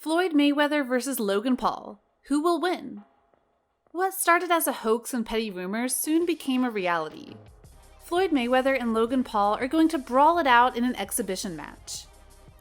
Floyd Mayweather versus Logan Paul. Who will win? What started as a hoax and petty rumors soon became a reality. Floyd Mayweather and Logan Paul are going to brawl it out in an exhibition match.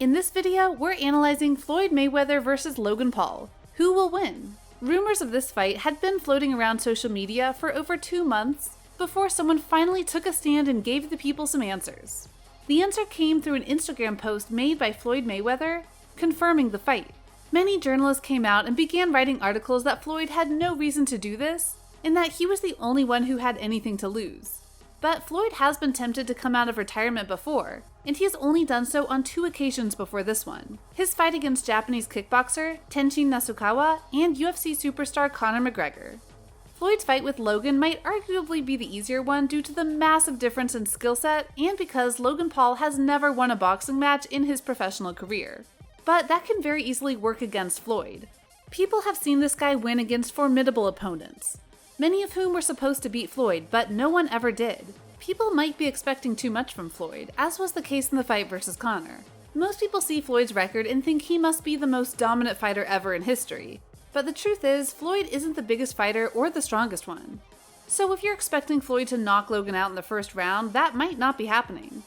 In this video, we're analyzing Floyd Mayweather versus Logan Paul. Who will win? Rumors of this fight had been floating around social media for over 2 months before someone finally took a stand and gave the people some answers. The answer came through an Instagram post made by Floyd Mayweather confirming the fight. Many journalists came out and began writing articles that Floyd had no reason to do this, and that he was the only one who had anything to lose. But Floyd has been tempted to come out of retirement before, and he has only done so on 2 occasions before this one. His fight against Japanese kickboxer Tenshin Nasukawa and UFC superstar Conor McGregor. Floyd's fight with Logan might arguably be the easier one due to the massive difference in skill set and because Logan Paul has never won a boxing match in his professional career. But that can very easily work against Floyd. People have seen this guy win against formidable opponents, many of whom were supposed to beat Floyd, but no one ever did. People might be expecting too much from Floyd, as was the case in the fight versus Conor. Most people see Floyd's record and think he must be the most dominant fighter ever in history. But the truth is, Floyd isn't the biggest fighter or the strongest one. So if you're expecting Floyd to knock Logan out in the first round, that might not be happening.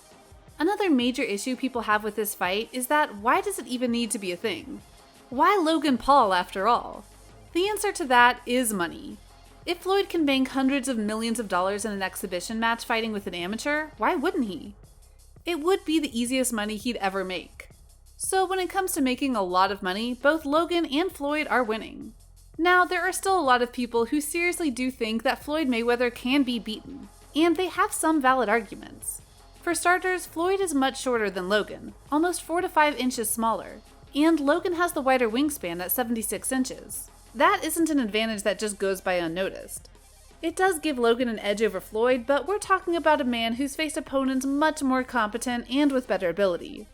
Another major issue people have with this fight is that why does it even need to be a thing? Why Logan Paul after all? The answer to that is money. If Floyd can bank hundreds of millions of dollars in an exhibition match fighting with an amateur, why wouldn't he? It would be the easiest money he'd ever make. So when it comes to making a lot of money, both Logan and Floyd are winning. Now, there are still a lot of people who seriously do think that Floyd Mayweather can be beaten, and they have some valid arguments. For starters, Floyd is much shorter than Logan, almost 4 to 5 inches smaller, and Logan has the wider wingspan at 76 inches. That isn't an advantage that just goes by unnoticed. It does give Logan an edge over Floyd, but we're talking about a man who's faced opponents much more competent and with better ability.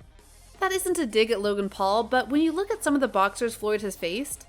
That isn't a dig at Logan Paul, but when you look at some of the boxers Floyd has faced,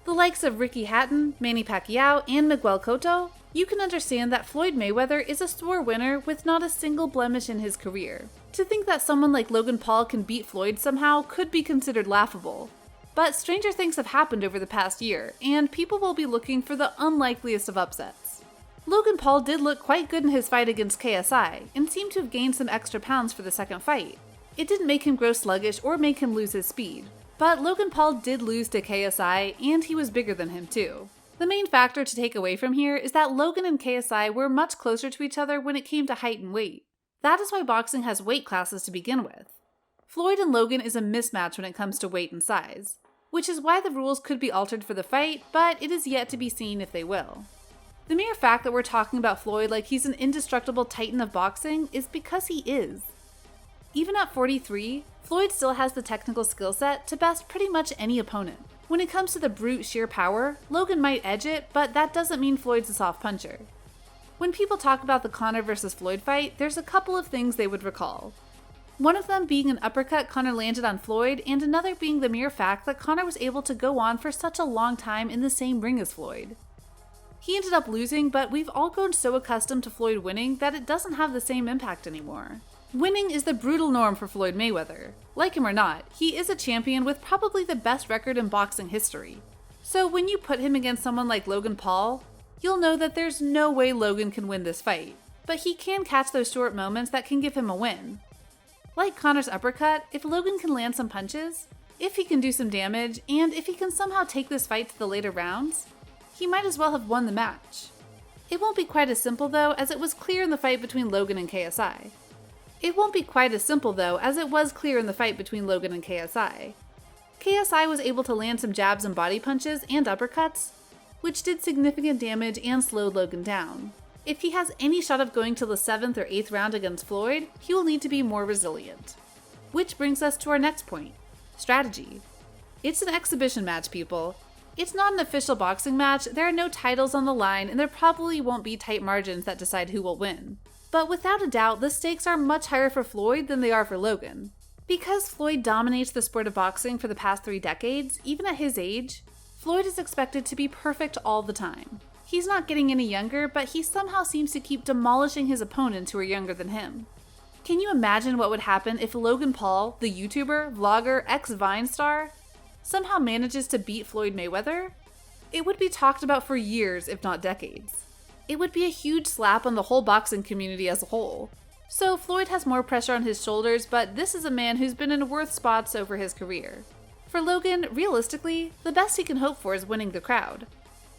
the likes of Ricky Hatton, Manny Pacquiao, and Miguel Cotto, you can understand that Floyd Mayweather is a sore winner with not a single blemish in his career. To think that someone like Logan Paul can beat Floyd somehow could be considered laughable. But stranger things have happened over the past year, and people will be looking for the unlikeliest of upsets. Logan Paul did look quite good in his fight against KSI, and seemed to have gained some extra pounds for the second fight. It didn't make him grow sluggish or make him lose his speed. But Logan Paul did lose to KSI, and he was bigger than him too. The main factor to take away from here is that Logan and KSI were much closer to each other when it came to height and weight. That is why boxing has weight classes to begin with. Floyd and Logan is a mismatch when it comes to weight and size, which is why the rules could be altered for the fight, but it is yet to be seen if they will. The mere fact that we're talking about Floyd like he's an indestructible titan of boxing is because he is. Even at 43, Floyd still has the technical skill set to best pretty much any opponent. When it comes to the brute sheer power, Logan might edge it, but that doesn't mean Floyd's a soft puncher. When people talk about the Conor versus Floyd fight, there's a couple of things they would recall. One of them being an uppercut Conor landed on Floyd, and another being the mere fact that Conor was able to go on for such a long time in the same ring as Floyd. He ended up losing, but we've all grown so accustomed to Floyd winning that it doesn't have the same impact anymore. Winning is the brutal norm for Floyd Mayweather. Like him or not, he is a champion with probably the best record in boxing history. So when you put him against someone like Logan Paul, you'll know that there's no way Logan can win this fight, but he can catch those short moments that can give him a win. Like Conor's uppercut, if Logan can land some punches, if he can do some damage, and if he can somehow take this fight to the later rounds, he might as well have won the match. It won't be quite as simple though, as it was clear in the fight between Logan and KSI. It won't be quite as simple though, as it was clear in the fight between Logan and KSI. KSI was able to land some jabs and body punches and uppercuts, which did significant damage and slowed Logan down. If he has any shot of going to the 7th or 8th round against Floyd, he will need to be more resilient. Which brings us to our next point, strategy. It's an exhibition match, people. It's not an official boxing match, there are no titles on the line, and there probably won't be tight margins that decide who will win. But without a doubt, the stakes are much higher for Floyd than they are for Logan. Because Floyd dominates the sport of boxing for the past 3 decades, even at his age, Floyd is expected to be perfect all the time. He's not getting any younger, but he somehow seems to keep demolishing his opponents who are younger than him. Can you imagine what would happen if Logan Paul, the YouTuber, vlogger, ex-Vine star, somehow manages to beat Floyd Mayweather, it would be talked about for years, if not decades. It would be a huge slap on the whole boxing community as a whole. So Floyd has more pressure on his shoulders, but this is a man who's been in worse spots over his career. For Logan, realistically, the best he can hope for is winning the crowd.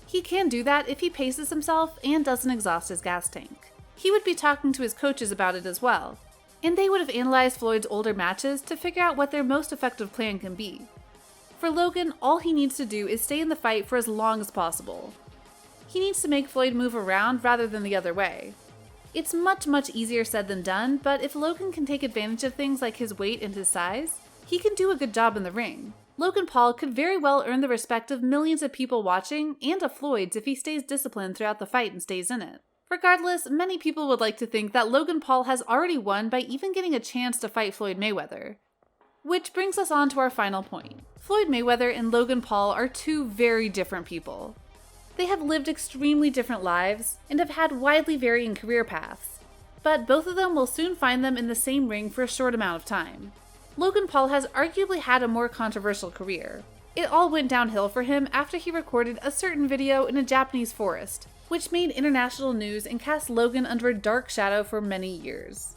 He can do that if he paces himself and doesn't exhaust his gas tank. He would be talking to his coaches about it as well, and they would have analyzed Floyd's older matches to figure out what their most effective plan can be. For Logan, all he needs to do is stay in the fight for as long as possible. He needs to make Floyd move around rather than the other way. It's much easier said than done, but if Logan can take advantage of things like his weight and his size, he can do a good job in the ring. Logan Paul could very well earn the respect of millions of people watching and of Floyd's if he stays disciplined throughout the fight and stays in it. Regardless, many people would like to think that Logan Paul has already won by even getting a chance to fight Floyd Mayweather. Which brings us on to our final point. Floyd Mayweather and Logan Paul are two very different people. They have lived extremely different lives and have had widely varying career paths, but both of them will soon find them in the same ring for a short amount of time. Logan Paul has arguably had a more controversial career. It all went downhill for him after he recorded a certain video in a Japanese forest, which made international news and cast Logan under a dark shadow for many years.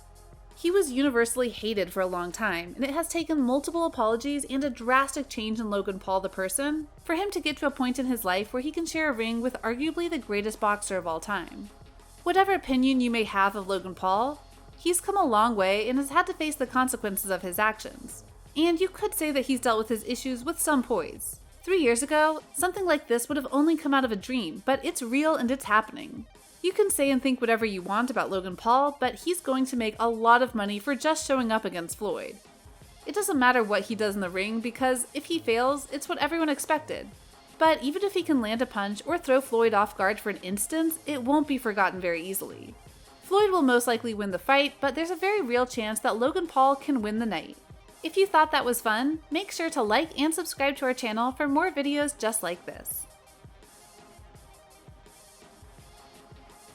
He was universally hated for a long time, and it has taken multiple apologies and a drastic change in Logan Paul the person for him to get to a point in his life where he can share a ring with arguably the greatest boxer of all time. Whatever opinion you may have of Logan Paul, he's come a long way and has had to face the consequences of his actions. And you could say that he's dealt with his issues with some poise. 3 years ago, something like this would have only come out of a dream, but it's real and it's happening. You can say and think whatever you want about Logan Paul, but he's going to make a lot of money for just showing up against Floyd. It doesn't matter what he does in the ring because if he fails, it's what everyone expected. But even if he can land a punch or throw Floyd off guard for an instant, it won't be forgotten very easily. Floyd will most likely win the fight, but there's a very real chance that Logan Paul can win the night. If you thought that was fun, make sure to like and subscribe to our channel for more videos just like this.